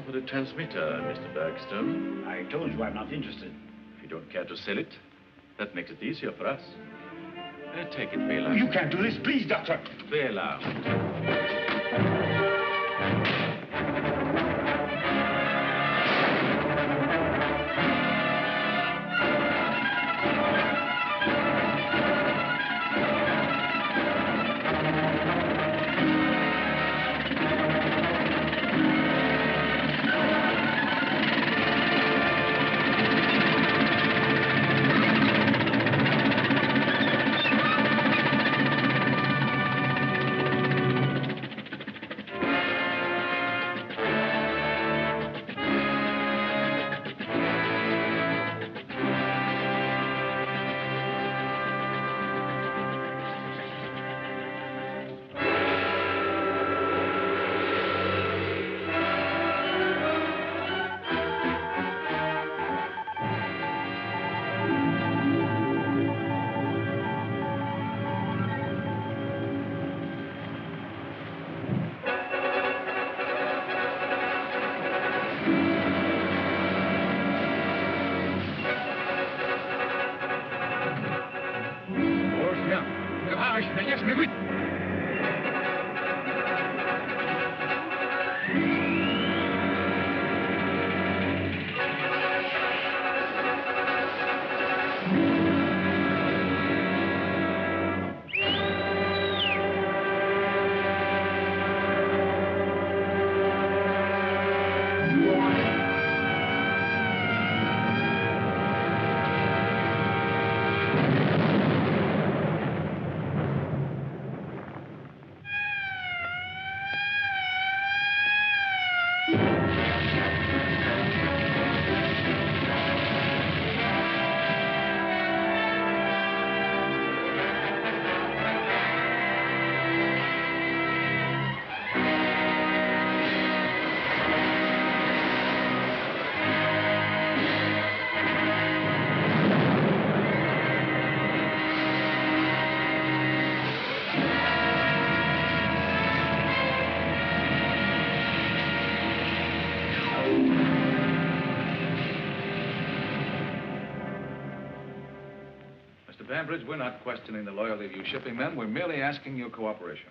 for the transmitter, Mr. Bergstrom. I told you I'm not interested. If you don't care to sell it, that makes it easier for us. Take it, Bailout. You can't do this, please, Doctor. Bailout. Bambridge, we're not questioning the loyalty of you shipping men. We're merely asking your cooperation.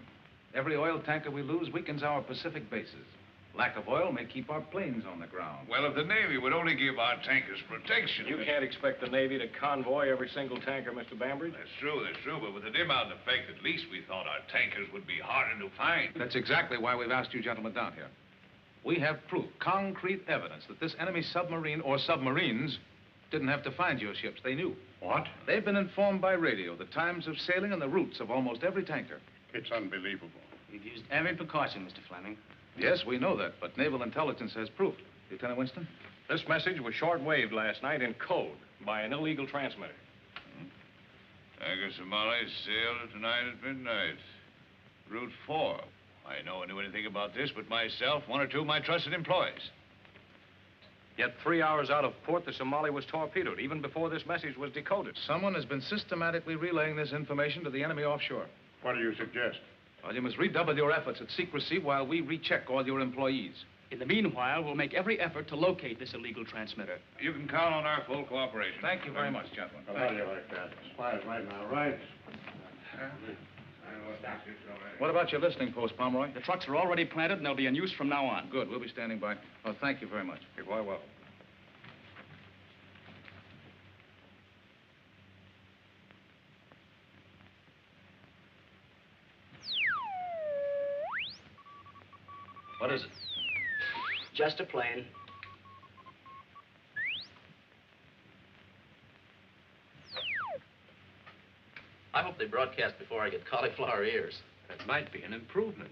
Every oil tanker we lose weakens our Pacific bases. Lack of oil may keep our planes on the ground. Well, if the Navy would only give our tankers protection... You can't expect the Navy to convoy every single tanker, Mr. Bambridge. That's true, but with the dim out effect, at least we thought our tankers would be harder to find. That's exactly why we've asked you gentlemen down here. We have proof, concrete evidence, that this enemy submarine or submarines didn't have to find your ships. They knew. What? They've been informed by radio the times of sailing and the routes of almost every tanker. It's unbelievable. We've used every precaution, Mr. Fleming. Yes, we know that, but naval intelligence has proof. Lieutenant Winston? This message was short-waved last night in code by an illegal transmitter. Tanker Somali sailed tonight at midnight. Route 4. I no one knew anything about this but myself, one or two of my trusted employees. Yet 3 hours out of port, the Somali was torpedoed, even before this message was decoded. Someone has been systematically relaying this information to the enemy offshore. What do you suggest? Well, you must redouble your efforts at secrecy while we recheck all your employees. In the meanwhile, we'll make every effort to locate this illegal transmitter. You can count on our full cooperation. Thank you very much, gentlemen. How do you like that? Spies right now, right? What about your listening post, Pomeroy? The trucks are already planted, and they'll be in use from now on. Good. We'll be standing by. Oh, thank you very much. You're quite welcome. What is it? Just a plane. I hope they broadcast before I get cauliflower ears. That might be an improvement.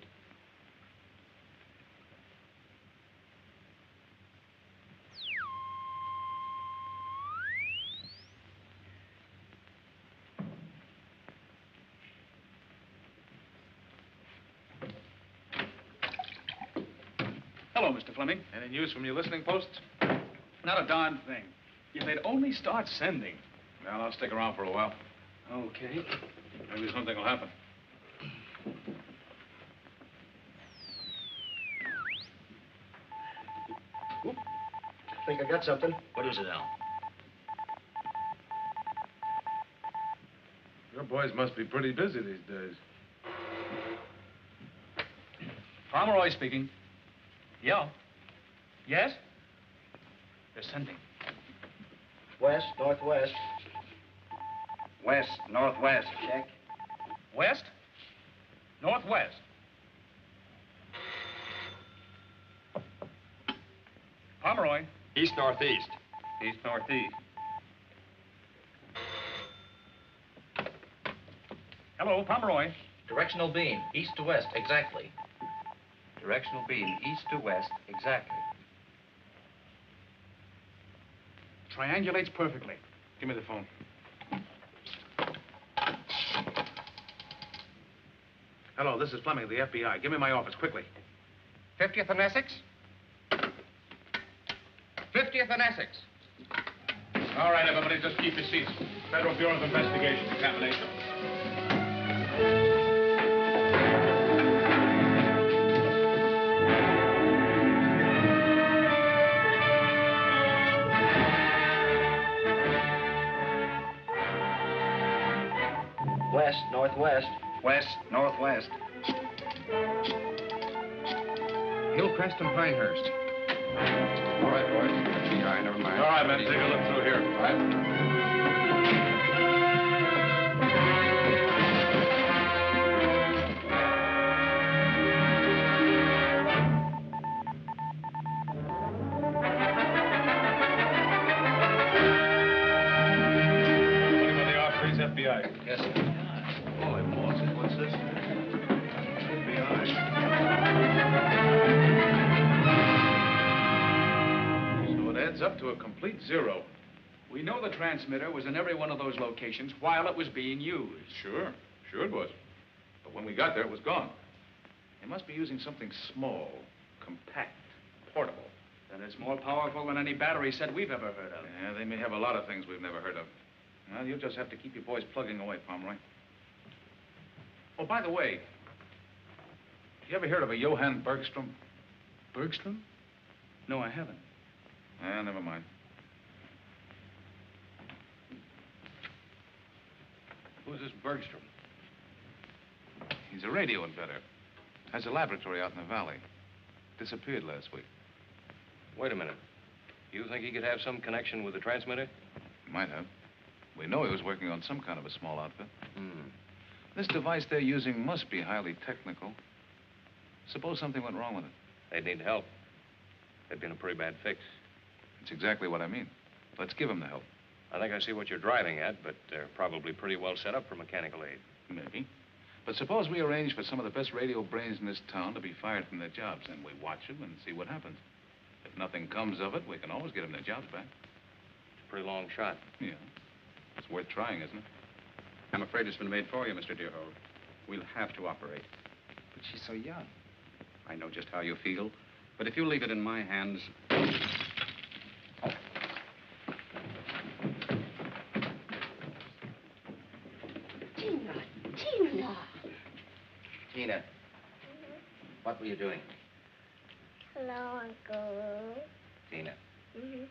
Hello, Mr. Fleming. Any news from your listening posts? Not a darn thing. If they'd only start sending. Well, I'll stick around for a while. Okay. Maybe something will happen. Think I got something. What is it, Al? Your boys must be pretty busy these days. Pomeroy speaking. Yeah. Yes? They're sending. West, northwest. West, northwest. Check. West? Northwest. Pomeroy. East, northeast. East, northeast. Hello, Pomeroy. Directional beam, east to west, exactly. Directional beam, east to west, exactly. Triangulates perfectly. Give me the phone. Hello, this is Fleming of the FBI. Give me my office, quickly. 50th and Essex? 50th and Essex. All right, everybody, just keep your seats. Federal Bureau of Investigation, examination. West, northwest. West, northwest. Hillcrest and Pinehurst. All right, boys. FBI, never mind. All right, men, take a look through here. All right. Somebody with the office, FBI. Yes, sir. Boy, boss, what's this? So it adds up to a complete zero. We know the transmitter was in every one of those locations while it was being used. Sure it was. But when we got there, it was gone. They must be using something small, compact, portable. Then it's more powerful than any battery set we've ever heard of. Yeah, they may have a lot of things we've never heard of. Well, you'll just have to keep your boys plugging away, Pomeroy. Oh, by the way, you ever heard of a Johann Bergstrom? Bergstrom? No, I haven't. Never mind. Who's this Bergstrom? He's a radio inventor. Has a laboratory out in the valley. Disappeared last week. Wait a minute. You think he could have some connection with the transmitter? Might have. We know he was working on some kind of a small outfit. Hmm. This device they're using must be highly technical. Suppose something went wrong with it. They'd need help. They'd be in a pretty bad fix. That's exactly what I mean. Let's give them the help. I think I see what you're driving at, but they're probably pretty well set up for mechanical aid. Maybe. But suppose we arrange for some of the best radio brains in this town to be fired from their jobs, and we watch them and see what happens. If nothing comes of it, we can always get them their jobs back. It's a pretty long shot. Yeah. It's worth trying, isn't it? I'm afraid it's been made for you, Mr. Deerhold. We'll have to operate. But she's so young. I know just how you feel, but if you leave it in my hands... Gina, what were you doing? Hello, Uncle. Gina, Mm-hmm.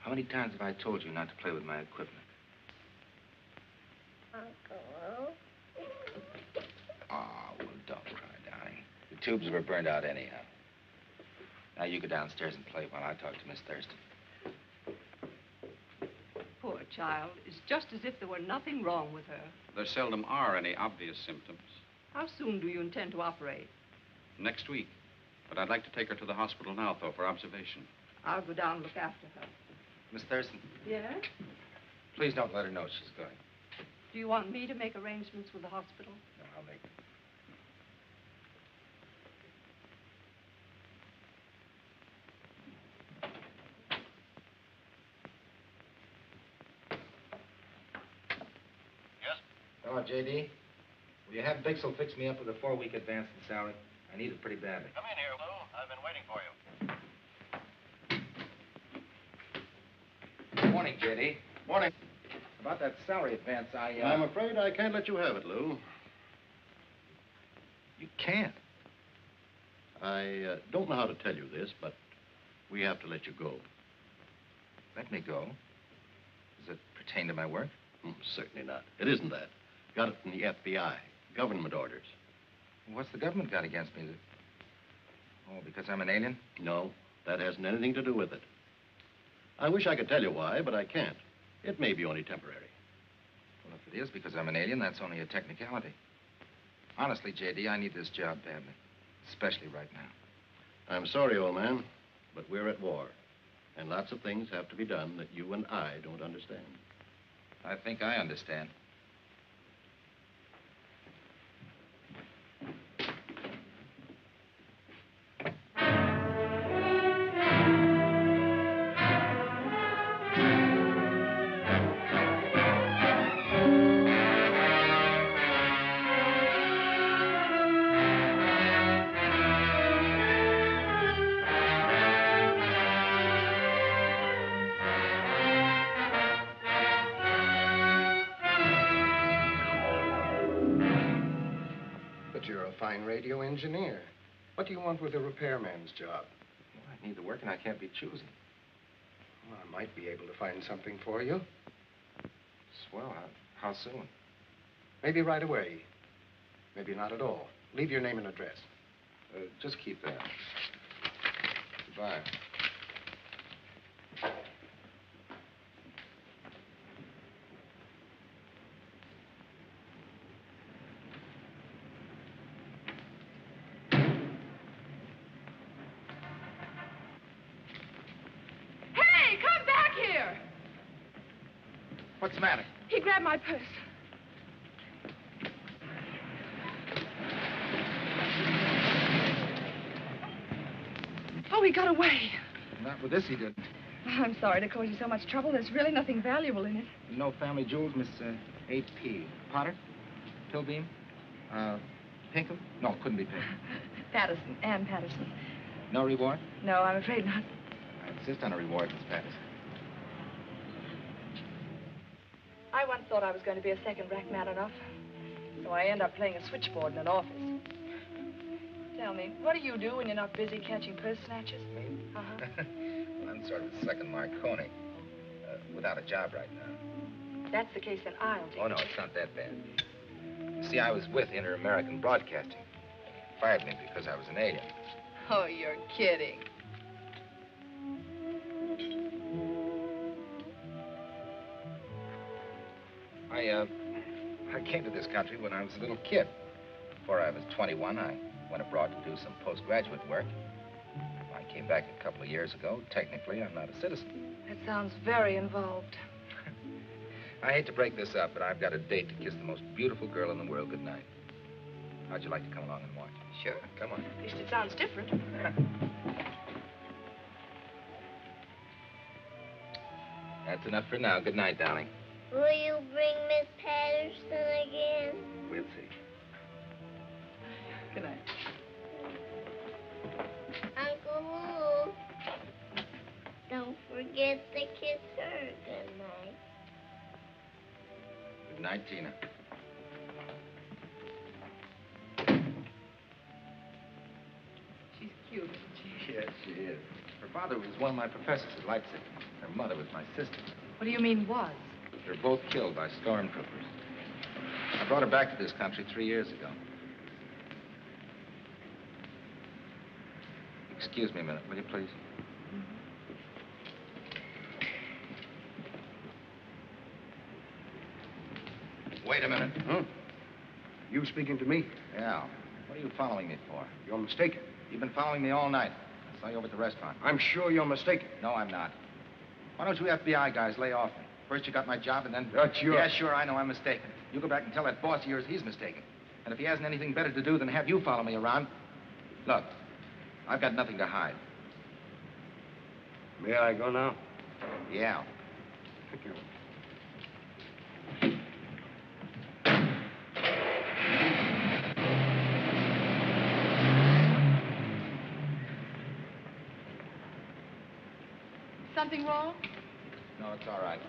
how many times have I told you not to play with my equipment? Uncle. Oh, well, don't cry, darling. The tubes were burned out anyhow. Now you go downstairs and play while I talk to Miss Thurston. Poor child. It's just as if there were nothing wrong with her. There seldom are any obvious symptoms. How soon do you intend to operate? Next week. But I'd like to take her to the hospital now, though, for observation. I'll go down and look after her. Miss Thurston, Yes? please don't let her know she's going. Do you want me to make arrangements with the hospital? No, I'll make them. Yes? Hello, J.D. Will you have Bixel fix me up with a 4-week advance in salary? I need it pretty badly. Come in here, Lou. I've been waiting for you. Morning, J.D. Morning. About that salary advance, I'm afraid I can't let you have it, Lou. You can't. I don't know how to tell you this, but we have to let you go. Let me go. Does it pertain to my work? Certainly not. It isn't that. Got it from the FBI. Government orders. What's the government got against me? Oh, because I'm an alien? No, that hasn't anything to do with it. I wish I could tell you why, but I can't. It may be only temporary. Well, if it is because I'm an alien, that's only a technicality. Honestly, J.D., I need this job badly. Especially right now. I'm sorry, old man, but we're at war. And lots of things have to be done that you and I don't understand. I think I understand. You're a fine radio engineer. What do you want with a repairman's job? Well, I need the work and I can't be choosy. Well, I might be able to find something for you. Swell. How soon? Maybe right away. Maybe not at all. Leave your name and address. Just keep that. Goodbye. What's the matter? He grabbed my purse. Oh, he got away. Not with this, he didn't. I'm sorry to cause you so much trouble. There's really nothing valuable in it. No family jewels, Miss A.P. Potter? Pilbeam? Pinkham? No, couldn't be Pinkham. Patterson, Ann Patterson. No reward? No, I'm afraid not. I insist on a reward, Miss Patterson. I once thought I was going to be a second-rate man enough, so I end up playing a switchboard in an office. Tell me, what do you do when you're not busy catching purse snatchers? Me? Uh-huh. Well, I'm sort of a second Marconi. Without a job right now. That's the case, then I'll take Oh, no, it's not that bad. You see, I was with Inter-American Broadcasting. Fired me because I was an alien. Oh, you're kidding. I came to this country when I was a little kid. Before I was 21, I went abroad to do some postgraduate work. I came back a couple of years ago. Technically, I'm not a citizen. That sounds very involved. I hate to break this up, but I've got a date to kiss the most beautiful girl in the world goodnight. How'd you like to come along and watch? Sure. Come on. At least it sounds different. That's enough for now. Good night, darling. Will you bring Miss Patterson again? We'll see. Good night. Uncle Lou, don't forget to kiss her good night. Good night, Gina. She's cute, isn't she? Yes, she is. Her father was one of my professors at Leipzig. Her mother was my sister. What do you mean, was? They're both killed by stormtroopers. I brought her back to this country 3 years ago. Excuse me a minute, will you please? Wait a minute. Huh? You speaking to me? Yeah. What are you following me for? You're mistaken. You've been following me all night. I saw you over at the restaurant. I'm sure you're mistaken. No, I'm not. Why don't you FBI guys lay off me? First you got my job, and then... That's your... Yeah, sure, I know I'm mistaken. You go back and tell that boss of yours he's mistaken. And if he hasn't anything better to do than have you follow me around... Look, I've got nothing to hide. May I go now? Yeah. Thank you. Something wrong? No, it's all right.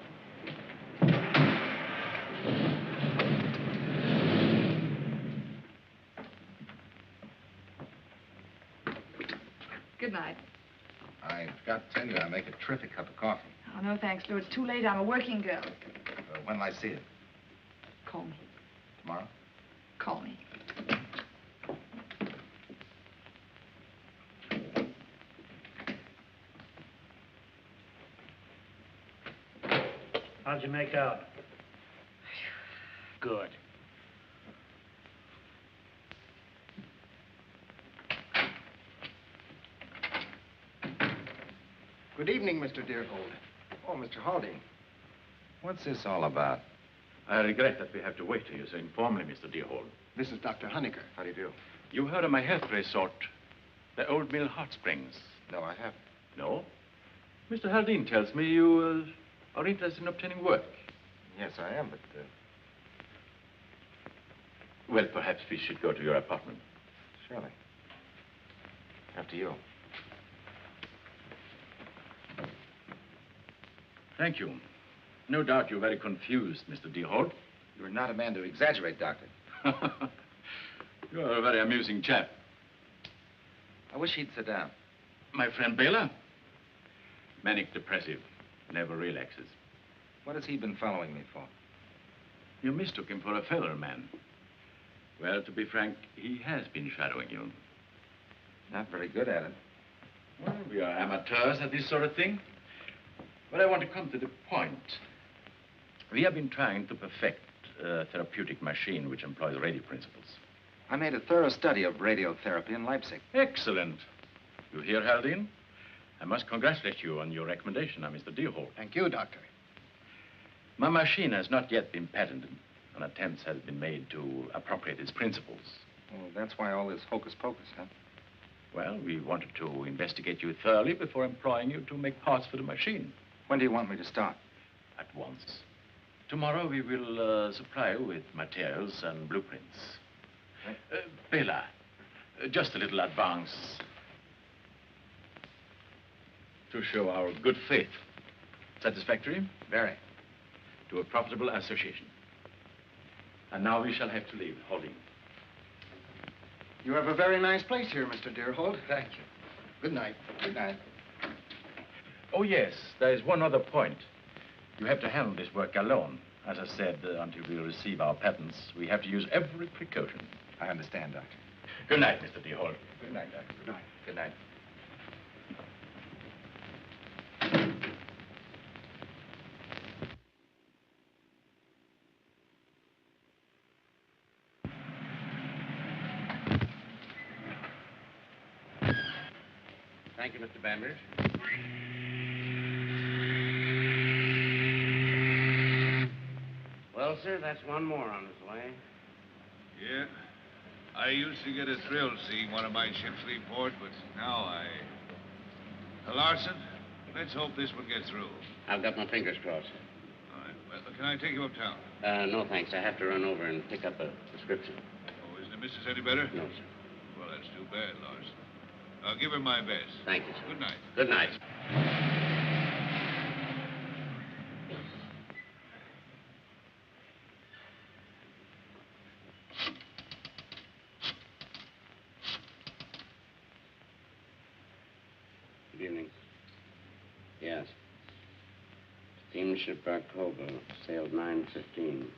Good night. I forgot to tell you, I make a terrific cup of coffee. Oh, no, thanks, Lew. It's too late. I'm a working girl. When will I see it? Call me. Tomorrow? Call me. How'd you make out? Good. Good evening, Mr. Deerhold. Oh, Mr. Haldane. What's this all about? I regret that we have to wait to you so informally, Mr. Deerhold. This is Dr. Honecker. How do you do? You heard of my health resort, the Old Mill Hot Springs? No, I haven't. No? Mr. Haldane tells me you are interested in obtaining work. Yes, I am, but... Well, perhaps we should go to your apartment. Surely. After you. Thank you. No doubt you're very confused, Mr. Deerhold. You're not a man to exaggerate, Doctor. You're a very amusing chap. I wish he'd sit down. My friend Baylor? Manic depressive. Never relaxes. What has he been following me for? You mistook him for a feather man. Well, to be frank, he has been shadowing you. Not very good at it. Well, we are amateurs at this sort of thing. But I want to come to the point. We have been trying to perfect a therapeutic machine which employs radio principles. I made a thorough study of radiotherapy in Leipzig. Excellent. You hear, Haldane? I must congratulate you on your recommendation, Mr. Deerhold. Thank you, Doctor. My machine has not yet been patented. An attempt has been made to appropriate its principles. Well, that's why all this hocus-pocus, huh? Well, we wanted to investigate you thoroughly before employing you to make parts for the machine. When do you want me to start? At once. Tomorrow we will supply you with materials and blueprints. Bela, just a little advance to show our good faith. Satisfactory? Very. To a profitable association. And now we shall have to leave, Haldane. You have a very nice place here, Mr. Deerhold. Thank you. Good night. Good night. Oh, yes, there is one other point. You have to handle this work alone. As I said, until we receive our patents, we have to use every precaution. I understand, Doctor. Good night, Mr. Deerhold. Good night, Doctor. Good night. Good night. Thank you, Mr. Bambridge. Well, sir, that's one more on his way. Yeah. I used to get a thrill seeing one of my ships leave port, but now Larson, let's hope this one gets through. I've got my fingers crossed. All right. Well, can I take you uptown? No, thanks. I have to run over and pick up a prescription. Oh, isn't the missus any better? No, sir. Well, that's too bad, Larson. I'll give her my best. Thank you, sir. Good night. Good night. Good evening. Yes. Steamship Barcova sailed 9:15.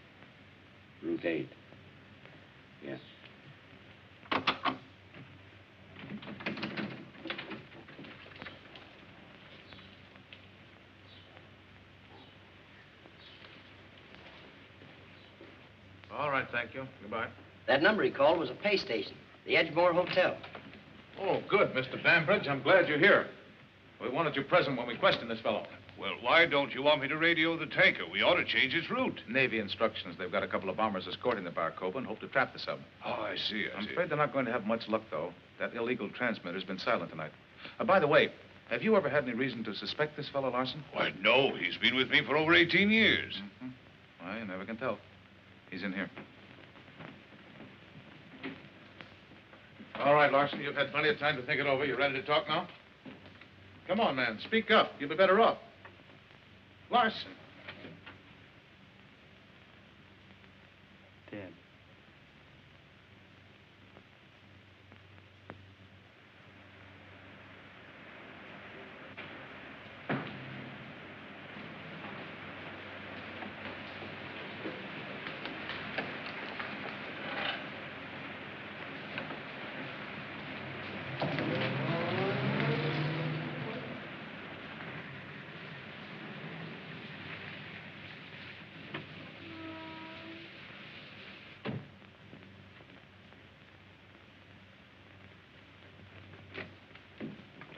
Route 8. Yes. All right, thank you. Goodbye. That number he called was a pay station, the Edgemore Hotel. Oh, good, Mr. Bambridge. I'm glad you're here. We wanted you present when we questioned this fellow. Well, why don't you want me to radio the tanker? We ought to change its route. Navy instructions. They've got a couple of bombers escorting the Barcova and hope to trap the sub. Oh, I see. I'm afraid they're not going to have much luck, though. That illegal transmitter's been silent tonight. By the way, have you ever had any reason to suspect this fellow, Larson? Why, no. He's been with me for over 18 years. Mm-hmm. Well, you never can tell. He's in here. All right, Larson, you've had plenty of time to think it over. You ready to talk now? Come on, man. Speak up. You'll be better off. Larson. Dead.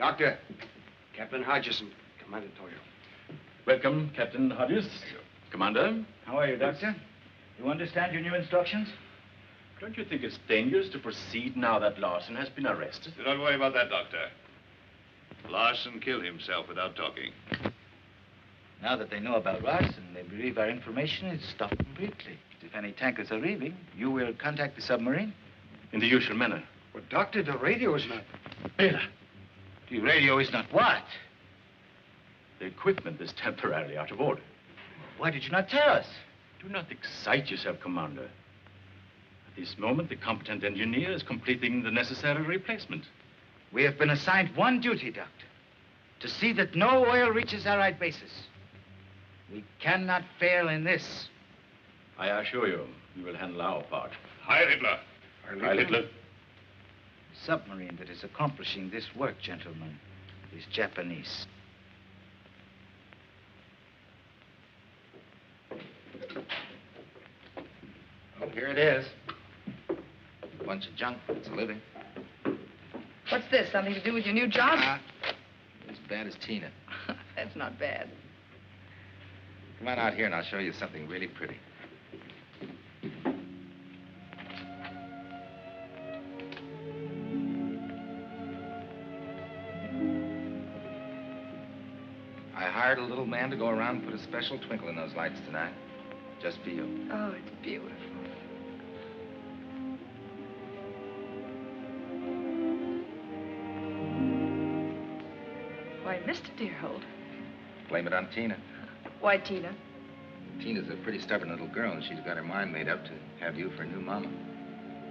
Doctor, Captain Hodgson, Commander Toyo. Welcome, Captain Hodges. Commander. How are you, Doctor? You understand your new instructions? Don't you think it's dangerous to proceed now that Larson has been arrested? Do not worry about that, Doctor. Larson killed himself without talking. Now that they know about Larson, they believe our information is stopped completely. If any tankers are leaving, you will contact the submarine? In the usual manner. But, Doctor, the radio is not... Bela. The radio is not what? The equipment is temporarily out of order. Why did you not tell us? Do not excite yourself, Commander. At this moment, the competent engineer is completing the necessary replacement. We have been assigned one duty, Doctor. To see that no oil reaches Allied bases. We cannot fail in this. I assure you, we will handle our part. Heil Hitler. Heil Hitler. The submarine that is accomplishing this work, gentlemen, is Japanese. Oh, here it is. A bunch of junk. It's a living. What's this? Something to do with your new job? As bad as Tina. That's not bad. Come on out here and I'll show you something really pretty. I hired a little man to go around and put a special twinkle in those lights tonight. Just for you. Oh, it's beautiful. Why, Mr. Deerhold. Blame it on Tina. Why, Tina? Tina's a pretty stubborn little girl, and she's got her mind made up to have you for a new mama.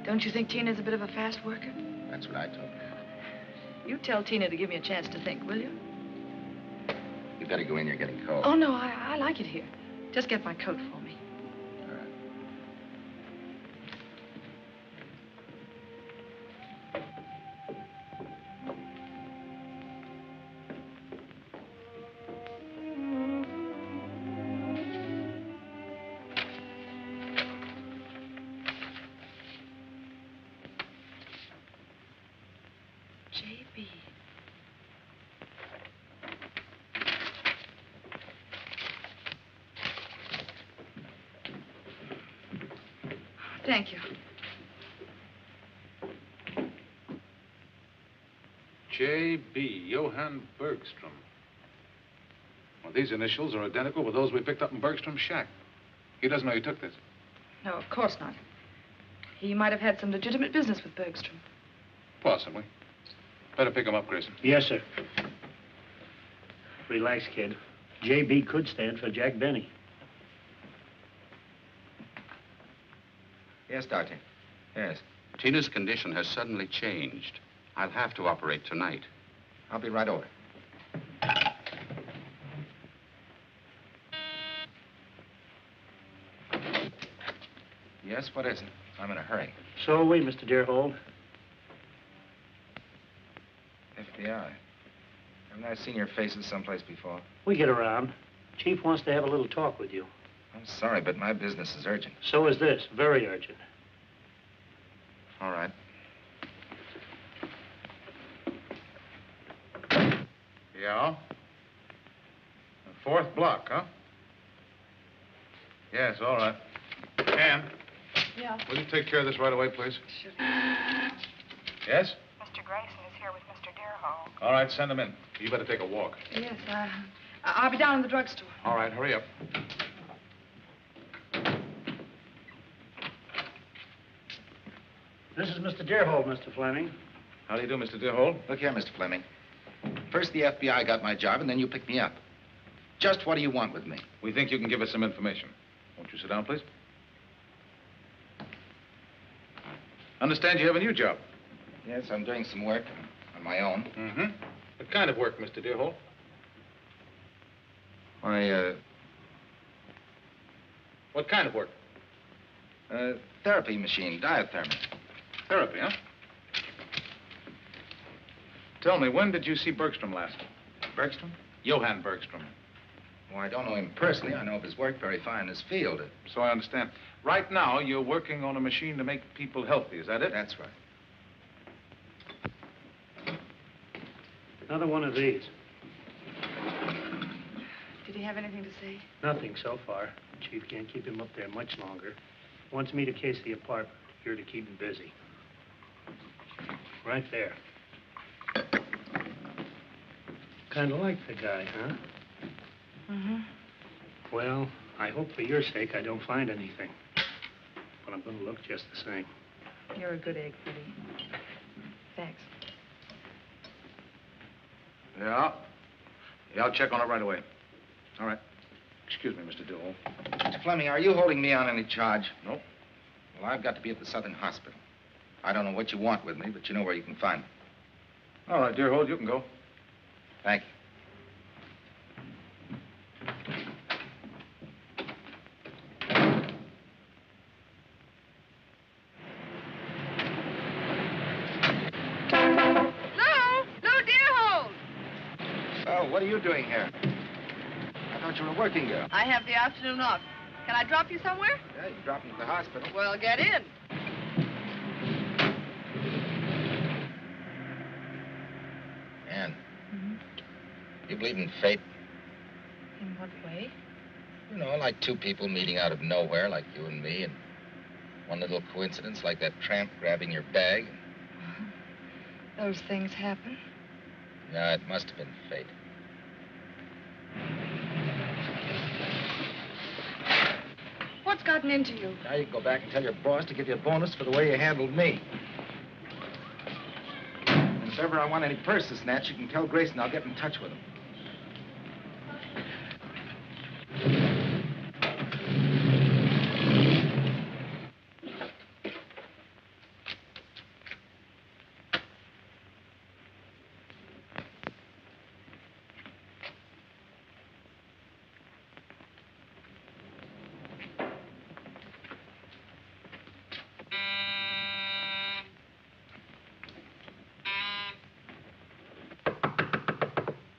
Don't you think Tina's a bit of a fast worker? That's what I told her. You tell Tina to give me a chance to think, will you? You better go in, you're getting cold. Oh, no, I like it here. Just get my coat for me. All right. J.B. Thank you. J.B. Johann Bergstrom. Well, these initials are identical with those we picked up in Bergstrom's shack. He doesn't know you took this. No, of course not. He might have had some legitimate business with Bergstrom. Possibly. Better pick him up, Grayson. Yes, sir. Relax, kid. J.B. could stand for Jack Benny. Yes, Doctor. Yes. Tina's condition has suddenly changed. I'll have to operate tonight. I'll be right over. Yes, what is it? I'm in a hurry. So are we, Mr. Deerhold. FBI. Haven't I seen your faces someplace before? We get around. Chief wants to have a little talk with you. I'm sorry, but my business is urgent. So is this. Very urgent. All right. Yeah? The fourth block, huh? Yes, all right. Ann, Yeah. will you take care of this right away, please? Sure. Yes? Mr. Grayson is here with Mr. Deerhold. All right, send him in. You better take a walk. Yes, I'll be down in the drugstore. All right, hurry up. This is Mr. Deerhold, Mr. Fleming. How do you do, Mr. Deerhold? Look here, Mr. Fleming. First the FBI got my job, and then you picked me up. Just what do you want with me? We think you can give us some information. Won't you sit down, please? Understand you have a new job. Yes, I'm doing some work on my own. Mm-hmm. What kind of work, Mr. Deerhold? Why, What kind of work? therapy machine, diathermy. Therapy, huh? Tell me, when did you see Bergstrom last? Bergstrom? Johann Bergstrom. Well, I don't know him personally. I know of his work, very fine in his field. So I understand. Right now, you're working on a machine to make people healthy, is that it? That's right. Another one of these. Did he have anything to say? Nothing so far. Chief can't keep him up there much longer. Wants me to case the apartment. Here to keep him busy. Right there. Kind of like the guy, huh? Mm-hmm. Well, I hope for your sake I don't find anything. But I'm going to look just the same. You're a good egg, Freddie. Thanks. Yeah? Yeah, I'll check on it right away. All right. Excuse me, Mr. Deerhold. Mr. Fleming, are you holding me on any charge? Nope. Well, I've got to be at the Southern Hospital. I don't know what you want with me, but you know where you can find me. All right, Deerhold, you can go. Thank you. Lew Deerhold! So, what are you doing here? I thought you were a working girl. I have the afternoon off. Can I drop you somewhere? Yeah, you dropped me at the hospital. Well, get in. Ann, you believe in fate? In what way? You know, like two people meeting out of nowhere, like you and me, and one little coincidence, like that tramp grabbing your bag. Those things happen. Yeah, it must have been fate. What's gotten into you? Now you can go back and tell your boss to give you a bonus for the way you handled me. And if ever I want any purses snatched, you can tell Grayson I'll get in touch with him.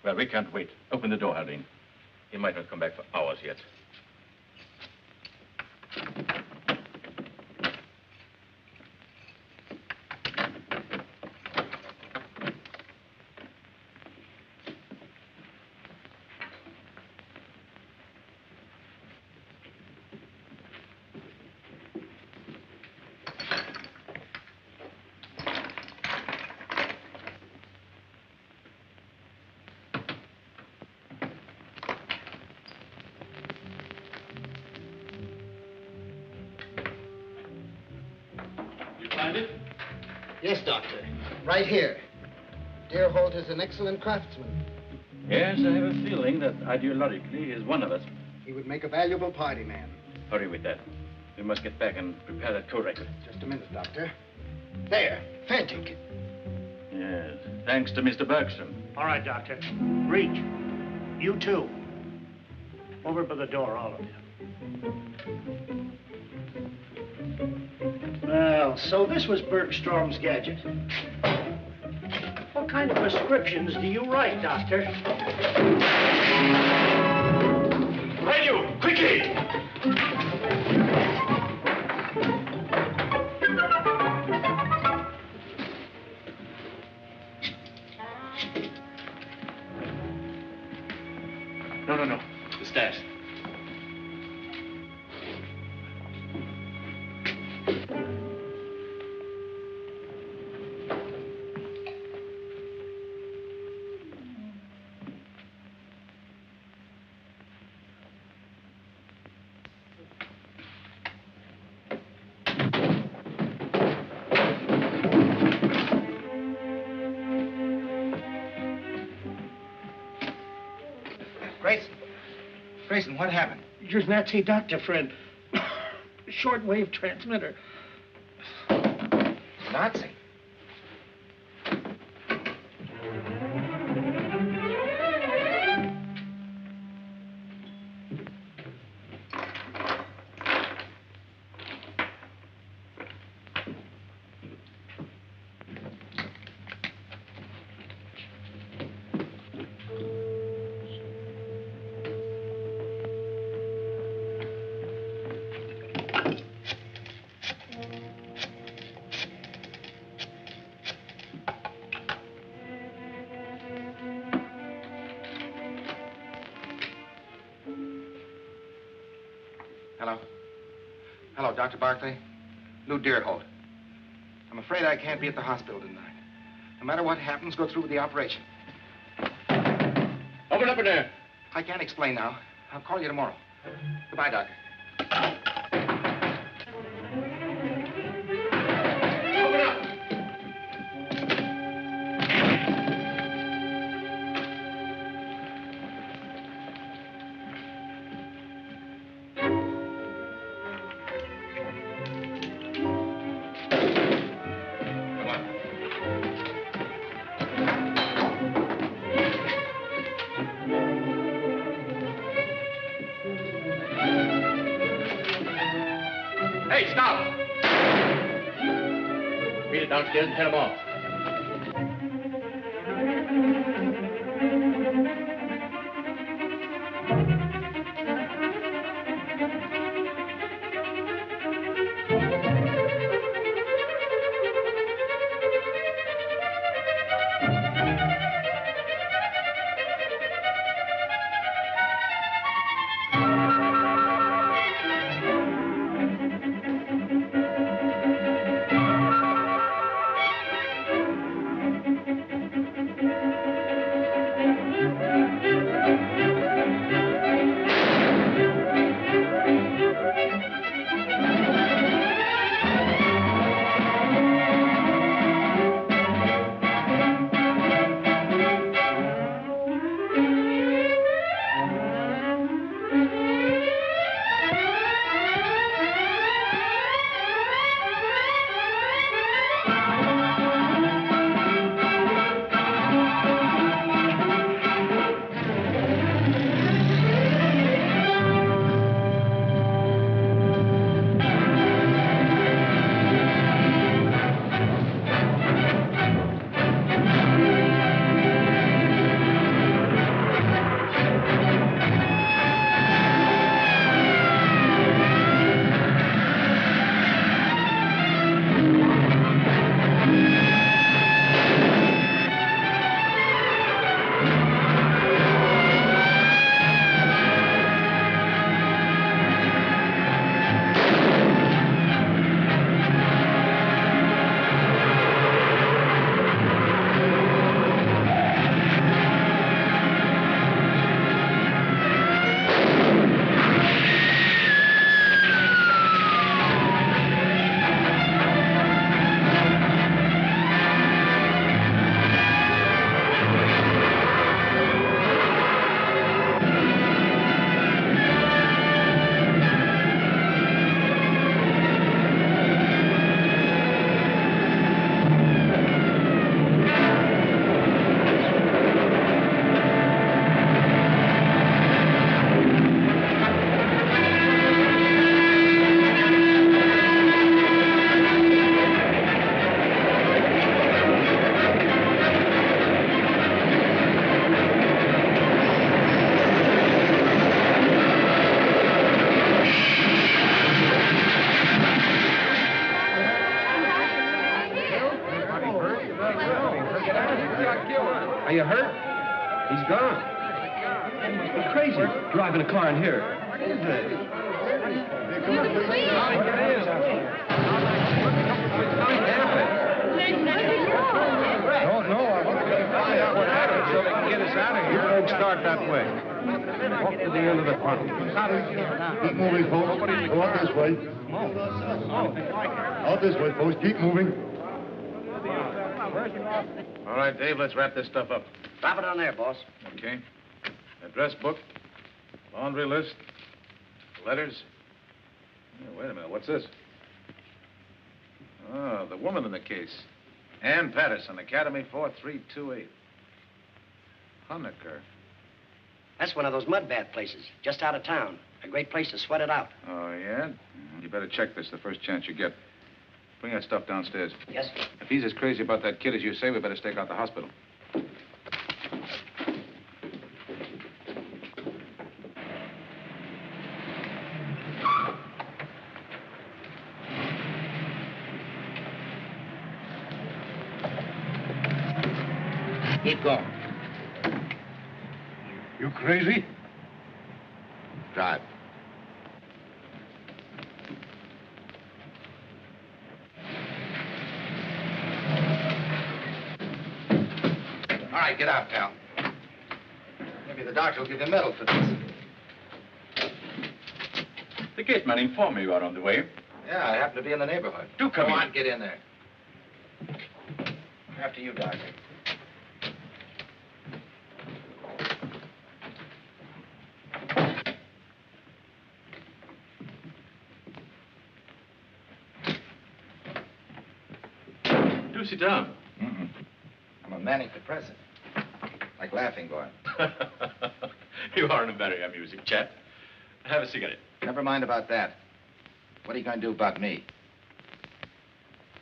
Well, we can't wait. Open the door, Arlen. He might not come back for hours yet. Yes, Doctor. Right here. Deerhold is an excellent craftsman. Yes, I have a feeling that ideologically he is one of us. He would make a valuable party man. Hurry with that. We must get back and prepare that tow record. Just a minute, Doctor. There. Fare ticket. Yes. Thanks to Mr. Bergstrom. All right, Doctor. Reach. You too. Over by the door, all of you. Well, so this was Bergstrom's gadget. What kind of prescriptions do you write, Doctor? Radio, quickly! No. The stairs. Grayson, what happened? Your Nazi doctor friend. Shortwave transmitter. Nazi? Hello? Hello, Dr. Barclay? Lew Deerhold. I'm afraid I can't be at the hospital tonight. No matter what happens, go through with the operation. Open up in there. I can't explain now. I'll call you tomorrow. Goodbye, Doctor. Hey, stop! Beat it downstairs and head him off. Are you hurt? He's gone. You must be crazy driving a car in here. What is it? Don't know. I want to find out what happened so they can get us out of here. You folks start that way. Walk to the end of the tunnel. Keep moving, folks. Go out this way. Out this way, folks. Keep moving. All right, Dave, let's wrap this stuff up. Drop it on there, boss. Okay. Address book, laundry list, letters. Oh, wait a minute, what's this? Oh, the woman in the case. Ann Patterson, Academy 4328. Honecker. That's one of those mud bath places, just out of town. A great place to sweat it out. Oh, yeah? You better check this the first chance you get. Bring that stuff downstairs. Yes, sir. If he's as crazy about that kid as you say, we better stake out the hospital. Keep going. You crazy? Drive. right, get out, pal. Maybe the doctor will give you a medal for this. The gateman informed me you are on the way. Yeah, I happen to be in the neighborhood. Do come in. on, get in there. After you, Doctor. Do sit down. I'm a manic depressive. Like Laughing Boy. You are a very amusing chap. Have a cigarette. Never mind about that. What are you going to do about me?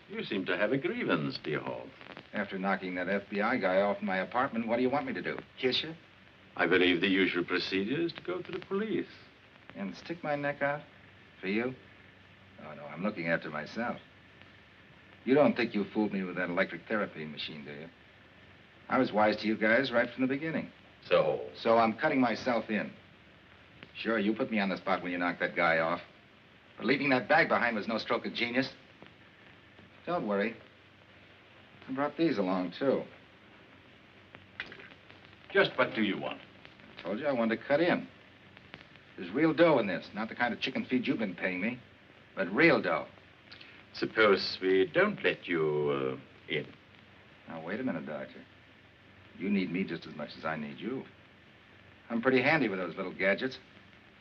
You seem to have a grievance, Deerhold. After knocking that FBI guy off in my apartment, what do you want me to do? Kiss you? I believe the usual procedure is to go to the police. And stick my neck out? For you? Oh, no, I'm looking after myself. You don't think you fooled me with that electric therapy machine, do you? I was wise to you guys right from the beginning. So? So I'm cutting myself in. Sure, you put me on the spot when you knocked that guy off. But leaving that bag behind was no stroke of genius. Don't worry. I brought these along, too. Just what do you want? I told you I wanted to cut in. There's real dough in this. Not the kind of chicken feed you've been paying me, but real dough. Suppose we don't let you in. Now, wait a minute, Doctor. You need me just as much as I need you. I'm pretty handy with those little gadgets.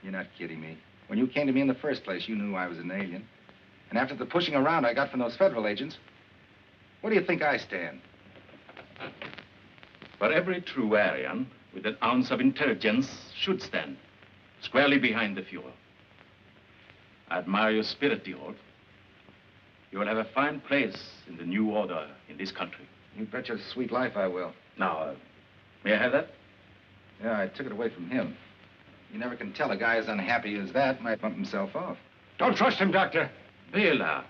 You're not kidding me. When you came to me in the first place, you knew I was an alien. And after the pushing around I got from those federal agents, where do you think I stand? For every true Aryan with an ounce of intelligence should stand squarely behind the Fuhrer. I admire your spirit, Deerhold. You will have a fine place in the new order in this country. You bet your sweet life I will. Now, may I have that? Yeah, I took it away from him. You never can tell a guy as unhappy as that might bump himself off. Don't trust him, Doctor. Bela,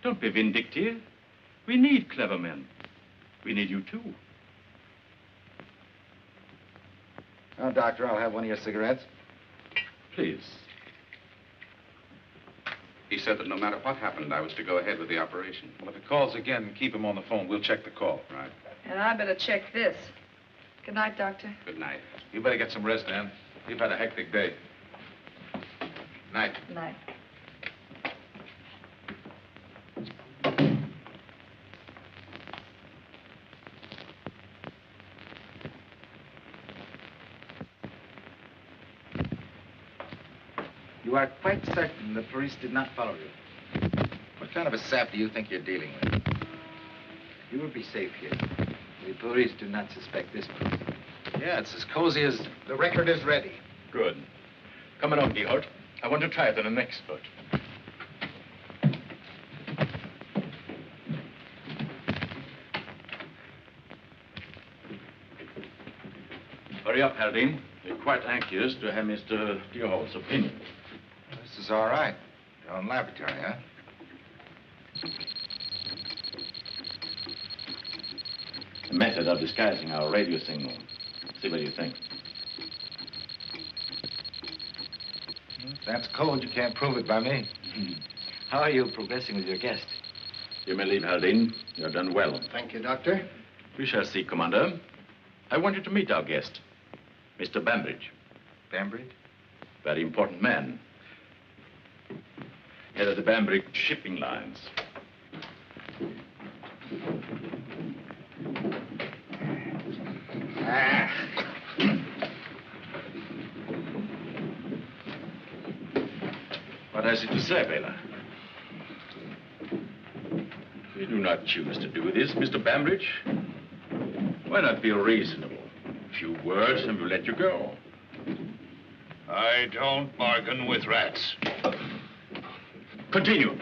don't be vindictive. We need clever men. We need you, too. Oh, Doctor, I'll have one of your cigarettes. Please. He said that no matter what happened, I was to go ahead with the operation. Well, if he calls again, keep him on the phone. We'll check the call. Right. And I better check this. Good night, Doctor. Good night. You better get some rest, Ann. You've had a hectic day. Night. Good night. You are quite certain the police did not follow you? What kind of a sap do you think you're dealing with? You will be safe here. The police do not suspect this place. Yeah, it's as cozy as... The record is ready. Good. Come along, Deerhold. I want to try it on an expert. Hurry up, Haldane. We're quite anxious to have Mr. Deerhold's opinion. This is all right. Your own laboratory, huh? A method of disguising our radio signal. See what you think. If that's code, you can't prove it by me. How are you progressing with your guest? You may leave, Haldane. You have done well. Thank you, Doctor. We shall see, Commander. I want you to meet our guest, Mr. Bambridge. Bambridge? Very important man. Head of the Bambridge shipping lines. What has he to say, Bela? We do not choose to do this, Mr. Bambridge. Why not be reasonable? A few words and we'll let you go. I don't bargain with rats. Continue.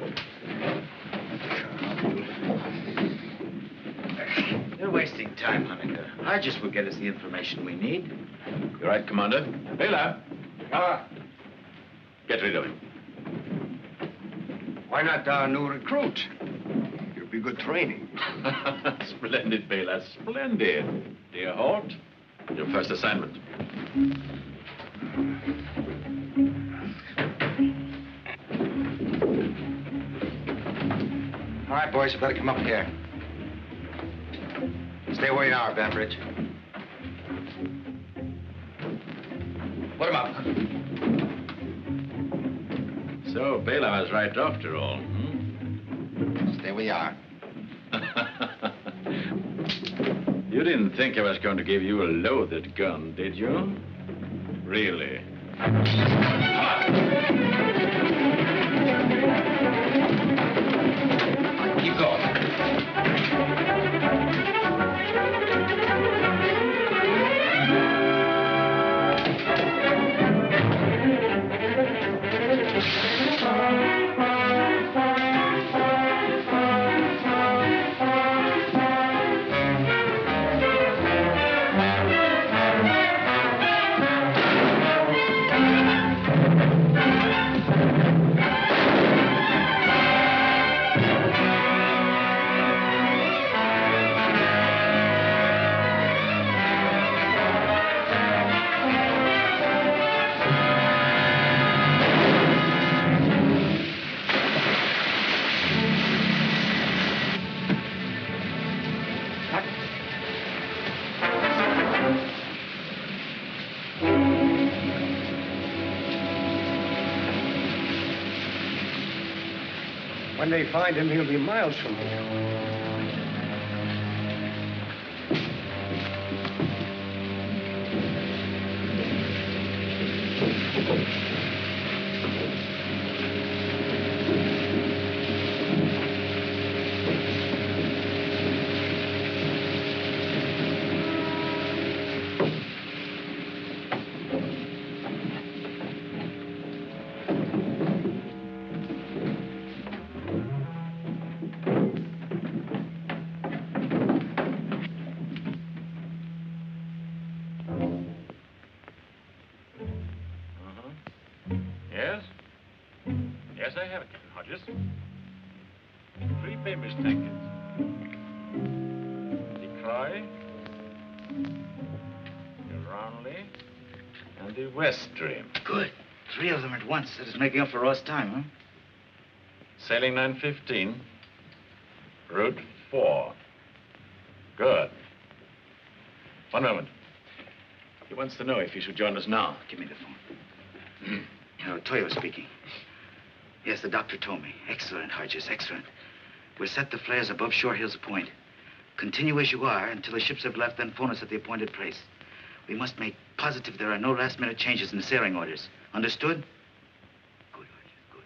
You're wasting time, Hunter. Hodges will get us the information we need. You're right, Commander. Bela. Get rid of him. Why not our new recruit? You'll be good training. Splendid, Bela. Splendid. Deerhold, your first assignment. All right, boys, you better come up here. Stay where you are, Bambridge. Put him up. So, Bela was right after all, Stay where you are. You didn't think I was going to give you a loaded gun, did you? Really? Keep going. When they find him, he'll be miles from here. Yes? Yes, I have it, Captain Hodges. 3 famous tankers. The Croy, the Ronley, and the West Stream. Good. 3 of them at once. That is making up for lost time, huh? Sailing 9:15. Route 4. Good. One moment. He wants to know if he should join us now. Give me the phone. Toyo speaking. Yes, the doctor told me. Excellent, Hodges, excellent. We'll set the flares above Shore Hills Point. Continue as you are until the ships have left, then phone us at the appointed place. We must make positive there are no last-minute changes in the sailing orders. Understood? Good, Hodges, good.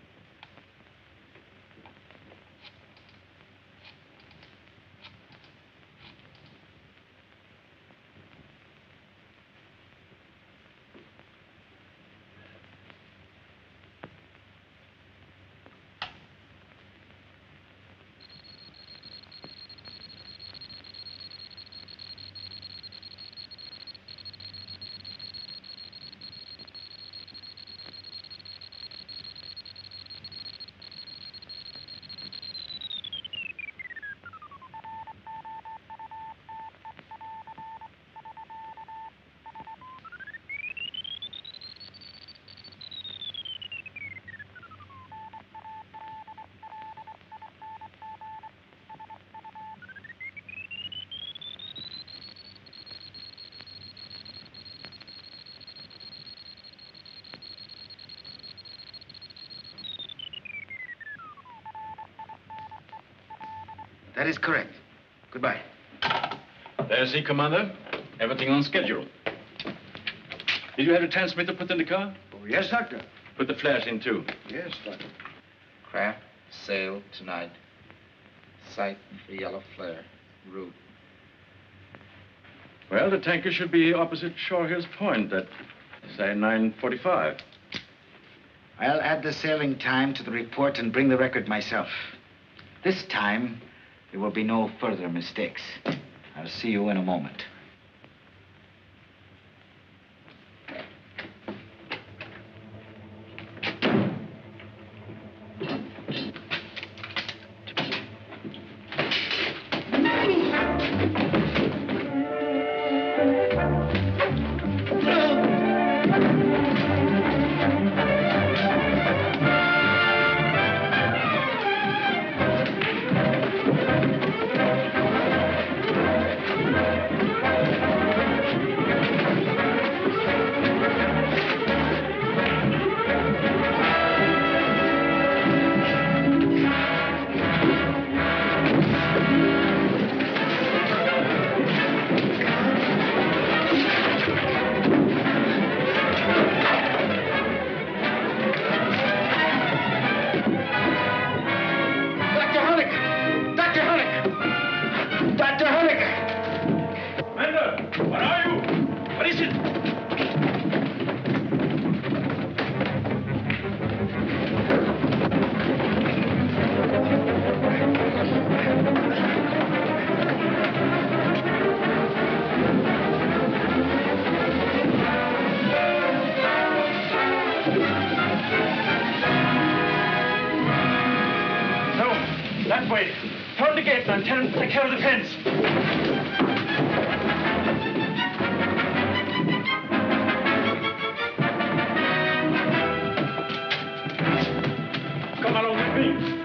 That is correct. Goodbye. There's the commander. Everything on schedule. Did you have a transmitter put in the car? Oh, yes, Doctor. Put the flash in, too. Yes, Doctor. Craft sail tonight. Sight the yellow flare. Route. Well, the tanker should be opposite Shore Hills Point at, say, 9:45. I'll add the sailing time to the report and bring the record myself. This time, there will be no further mistakes. I'll see you in a moment. No, that way. Turn the gate, man. Tell him to take care of the fence. Come along with me.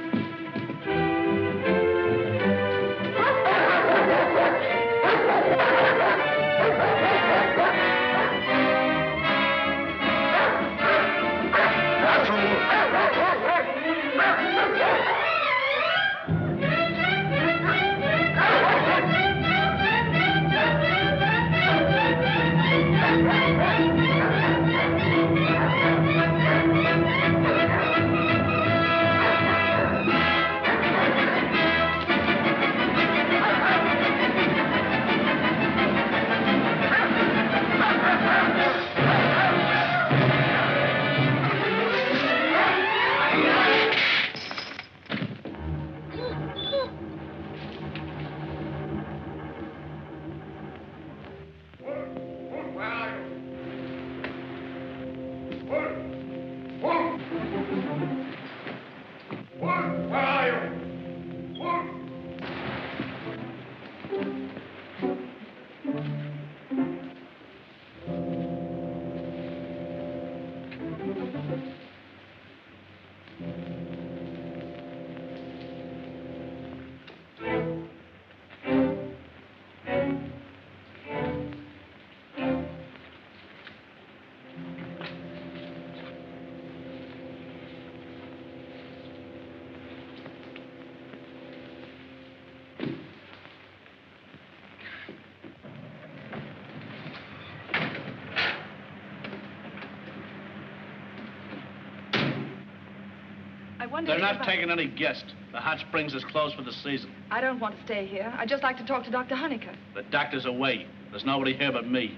They're not taking any guests. The hot springs is closed for the season. I don't want to stay here. I'd just like to talk to Dr. Honecker. The doctor's away. There's nobody here but me.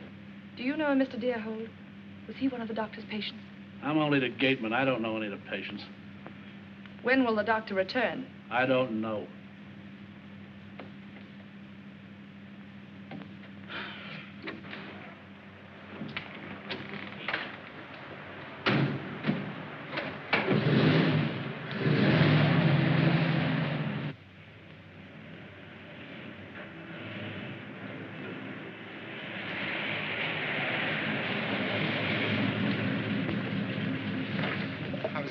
Do you know a Mr. Deerhold? Was he one of the doctor's patients? I'm only the gateman. I don't know any of the patients. When will the doctor return? I don't know.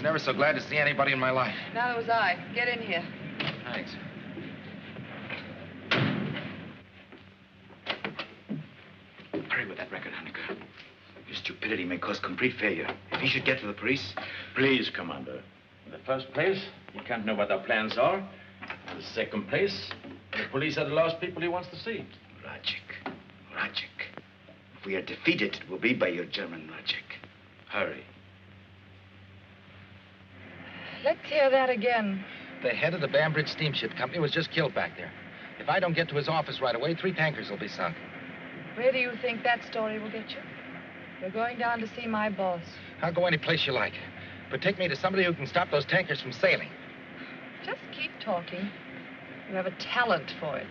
Never so glad to see anybody in my life. Neither was I. Get in here. Thanks. Hurry with that record, Honecker. Your stupidity may cause complete failure. If he should get to the police... Please, Commander. In the first place, he can't know what our plans are. In the second place, the police are the last people he wants to see. Logic. Logic. If we are defeated, it will be by your German logic. Hurry. Let's hear that again. The head of the Bambridge Steamship Company was just killed back there. If I don't get to his office right away, 3 tankers will be sunk. Where do you think that story will get you? You're going down to see my boss. I'll go any place you like. But take me to somebody who can stop those tankers from sailing. Just keep talking. You have a talent for it.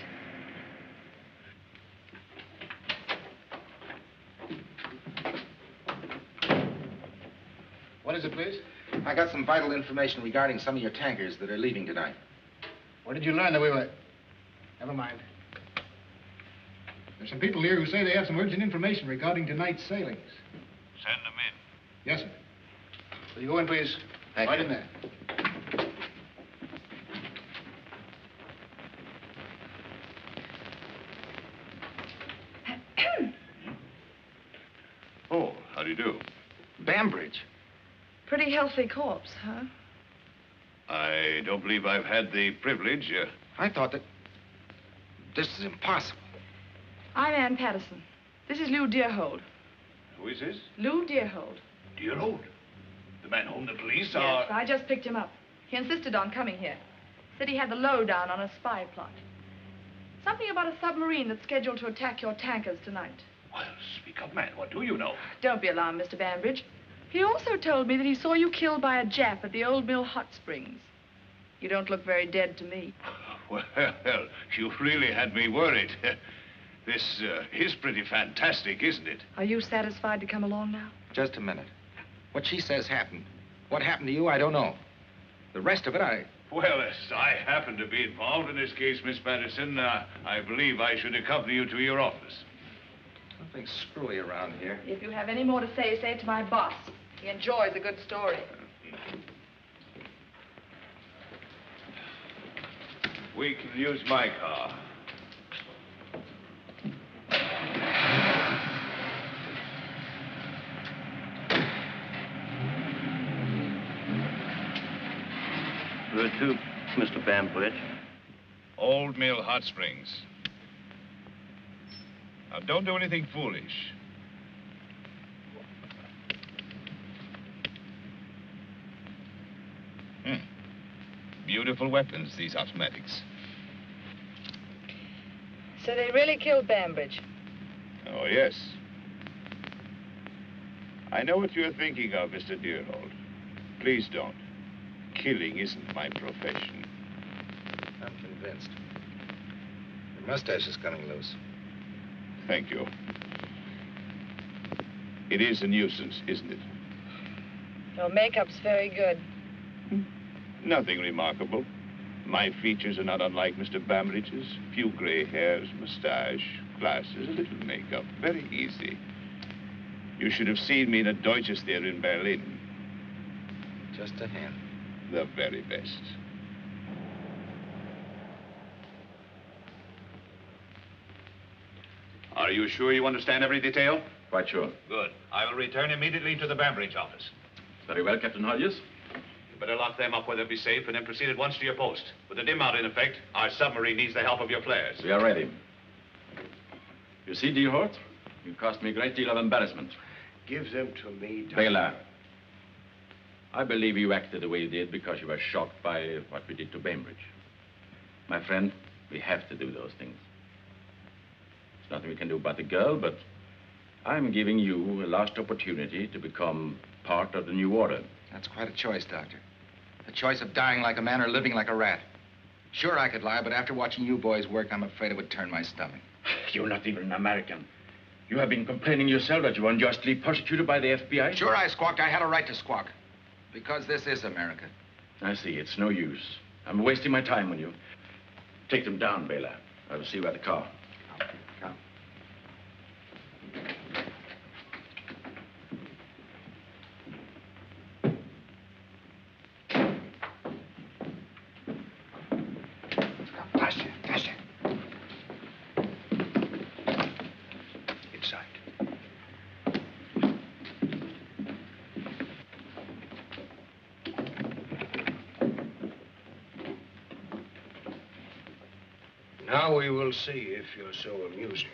What is it, please? I got some vital information regarding some of your tankers that are leaving tonight. Where did you learn that we were... Never mind. There's some people here who say they have some urgent information regarding tonight's sailings. Send them in. Yes, sir. Will you go in, please? Right in there. Oh, how do you do? Bambridge. Pretty healthy corpse, huh? I don't believe I've had the privilege. I thought that... This is impossible. I'm Ann Patterson. This is Lew Deerhold. Who is this? Lew Deerhold. Deerhold? The man whom the police Yes, I just picked him up. He insisted on coming here. Said he had the lowdown on a spy plot. Something about a submarine that's scheduled to attack your tankers tonight. Well, speak up, man. What do you know? Don't be alarmed, Mr. Bambridge. He also told me that he saw you killed by a Jap at the Old Mill Hot Springs. You don't look very dead to me. Well, you really had me worried. This is pretty fantastic, isn't it? Are you satisfied to come along now? Just a minute. What she says happened. What happened to you, I don't know. The rest of it, Well, as I happen to be involved in this case, Miss Patterson, I believe I should accompany you to your office. Something screwy around here. If you have any more to say it to my boss. He enjoys a good story. We can use my car. Where to, Mr. Bambridge? Old Mill Hot Springs. Now, don't do anything foolish. Beautiful weapons, these automatics. So they really killed Bambridge? Oh, yes. I know what you're thinking of, Mr. Deerhold. Please don't. Killing isn't my profession. I'm convinced. Your mustache is cutting loose. Thank you. It is a nuisance, isn't it? Your makeup's very good. Nothing remarkable. My features are not unlike Mr. Bambridge's. Few gray hairs, mustache, glasses, a little makeup. Very easy. You should have seen me in a Deutsches there in Berlin. Just a hand. The very best. Are you sure you understand every detail? Quite sure. Good. I will return immediately to the Bambridge office. Very well, Captain Hodges. You better lock them up where they'll be safe and then proceed at once to your post. With the dim out in effect, our submarine needs the help of your flares. We are ready. You see, Deerhold, you caused me a great deal of embarrassment. Give them to me, Doctor. Bela, I believe you acted the way you did because you were shocked by what we did to Bambridge. My friend, we have to do those things. There's nothing we can do about the girl, but I'm giving you a last opportunity to become part of the new order. That's quite a choice, Doctor. The choice of dying like a man or living like a rat. Sure, I could lie, but after watching you boys work, I'm afraid it would turn my stomach. You're not even an American. You have been complaining yourself that you were unjustly persecuted by the FBI. Sure, I squawked. I had a right to squawk. Because this is America. I see. It's no use. I'm wasting my time on you. Take them down, Bela. I will see you at the car. Come. Faster, faster. Inside. Now we will see if you're so amusing.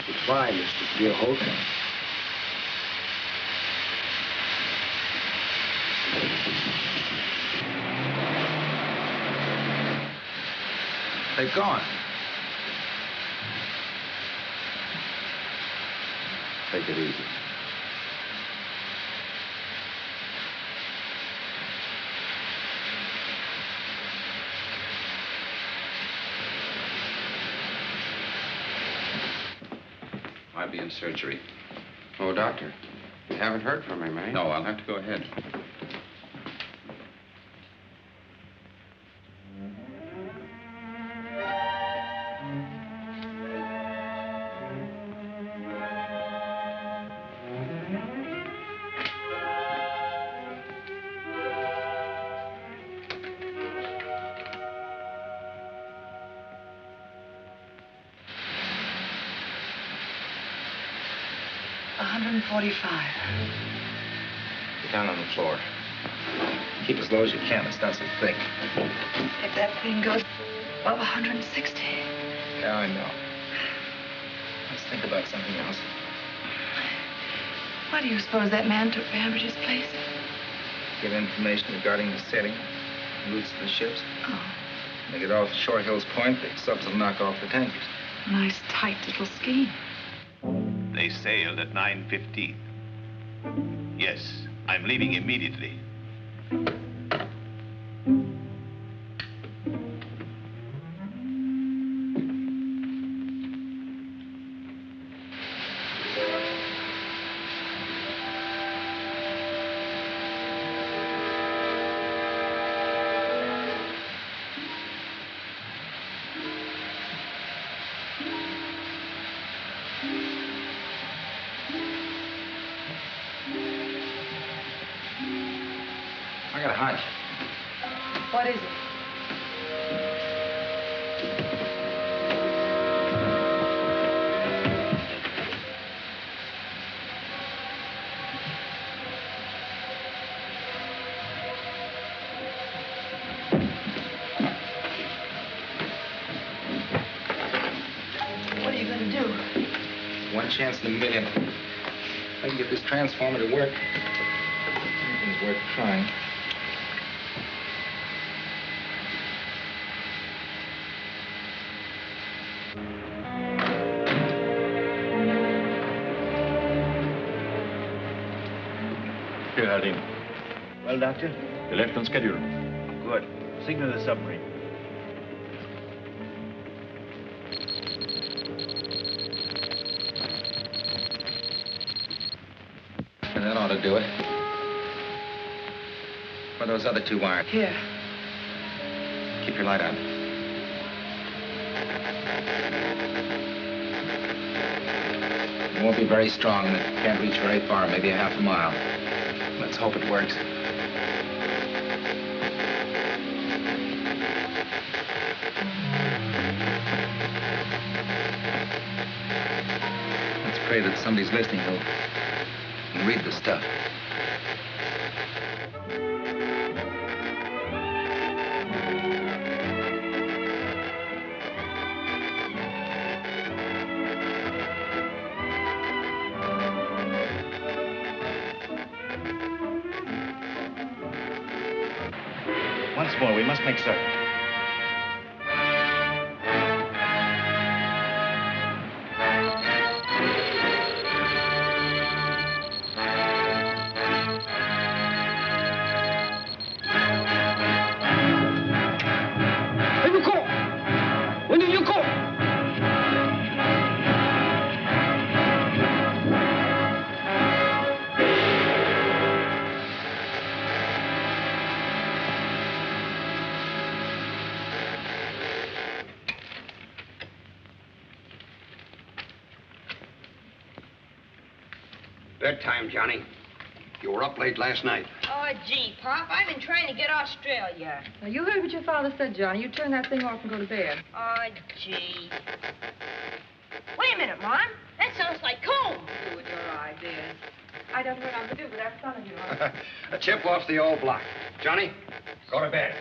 Goodbye, Mr. Deerhold. They've gone. Take it easy. I'll be in surgery. Oh, doctor, you haven't heard from him, eh? No, I'll have to go ahead. Get down on the floor. Keep as low as you can. It's not so thick. If that thing goes above 160. Yeah, I know. Let's think about something else. Why do you suppose that man took Bambridge's place? Get information regarding the setting, routes of the ships. Oh. They get off Short Hills Point, the subs will knock off the tankers. Nice, tight little scheme. They sailed at 9:15. Yes, I'm leaving immediately. I got a hunch. What is it? What are you going to do? One chance in a million. If I can get this transformer to work, anything's worth trying. Here, Arlen. Well, Doctor? You left on schedule. Good. Signal the submarine. And that ought to do it. Where are those other two wires? Here. Keep your light on. It won't be very strong, and it can't reach very far, maybe a half a mile. Let's hope it works. Let's pray that somebody's listening who can read the stuff. Once more, we must make certain. Hey, you call! When did you call? Bedtime, Johnny. You were up late last night. Oh, gee, Pop, I've been trying to get Australia. Now, you heard what your father said, Johnny. You turn that thing off and go to bed. Oh, gee. Wait a minute, Mom. That sounds like comb. Do with your ideas. I don't know what I'm to do with that son of yours. A chip off the old block. Johnny, go to bed.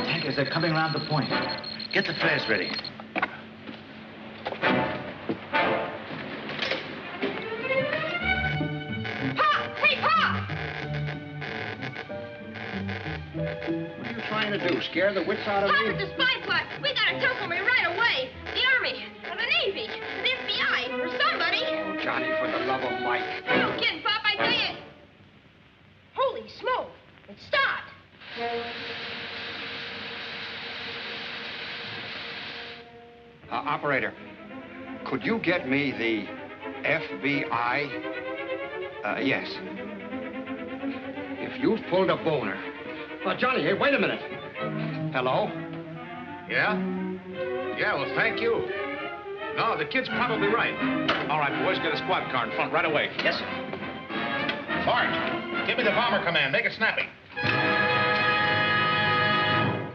Tankers, they're coming around the point. Get the flares ready. Pop! Hey, Pop! What are you trying to do? Scare the wits out of Pop, me? it's a spy plot. We gotta tell somebody right away. The Army, or the Navy, the FBI, or somebody. Oh, Johnny, for the love of Mike. No kidding, Pop, I tell you. Holy smoke. It stopped. Operator, could you get me the FBI? Yes. If you've pulled a boner. Johnny, hey, wait a minute. Hello? Yeah? Yeah, well, thank you. No, the kid's probably right. All right, boys, get a squad car in front right away. Yes, sir. Sarge, give me the bomber command. Make it snappy.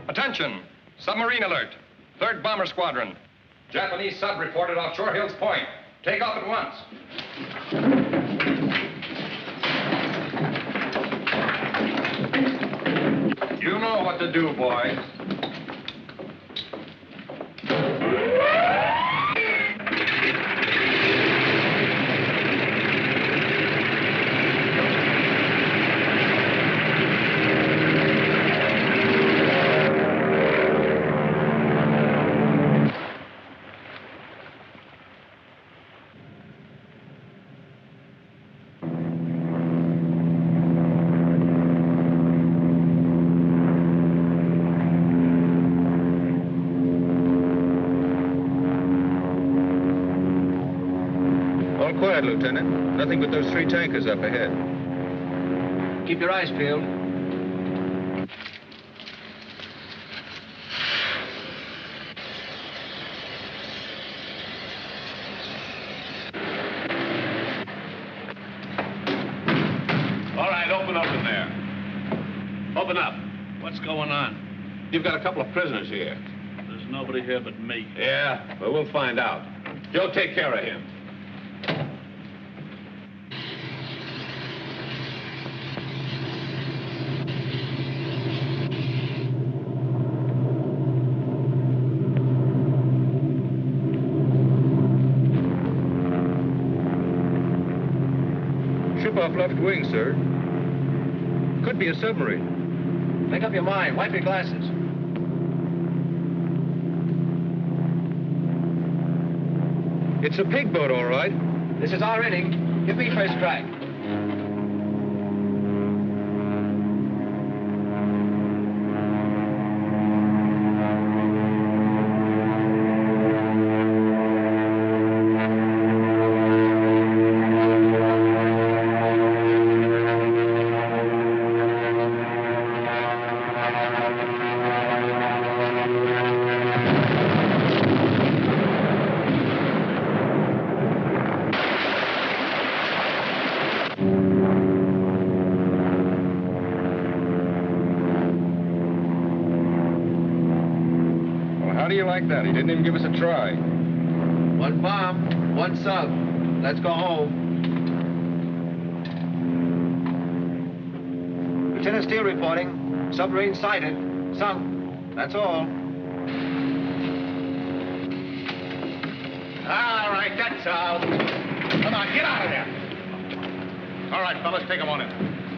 Attention! Submarine alert. 3rd Bomber Squadron. Japanese sub reported off Shore Hills Point. Take off at once. You know what to do, boys. Lieutenant. Nothing but those 3 tankers up ahead. Keep your eyes peeled. All right, open up in there. Open up. What's going on? You've got a couple of prisoners here. There's nobody here but me. Yeah, but we'll find out. Joe, take care of him. Ship off left wing, sir. Could be a submarine. Make up your mind. Wipe your glasses. It's a pig boat, all right. This is our inning. Give me first strike. How do you like that? He didn't even give us a try. 1 bomb, 1 sub. Let's go home. Lieutenant Steele reporting. Submarine sighted. Sunk. That's all. All right, that's all. Come on, get out of there. All right, fellas, take them on in.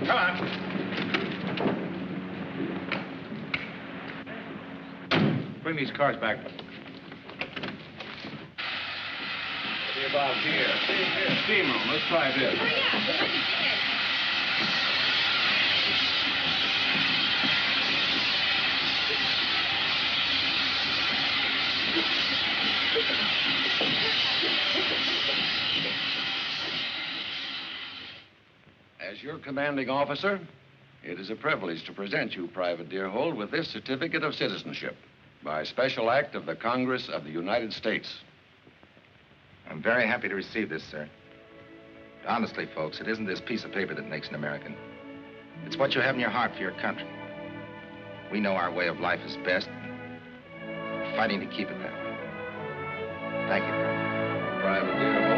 Come on. Bring these cars back. What are you about here? Steam room. Let's try this. As your commanding officer, it is a privilege to present you, Private Deerhold, with this certificate of citizenship by special act of the Congress of the United States. I'm very happy to receive this, sir. Honestly, folks, it isn't this piece of paper that makes an American. It's what you have in your heart for your country. We know our way of life is best. We're fighting to keep it that way. Thank you. Private Deerhold.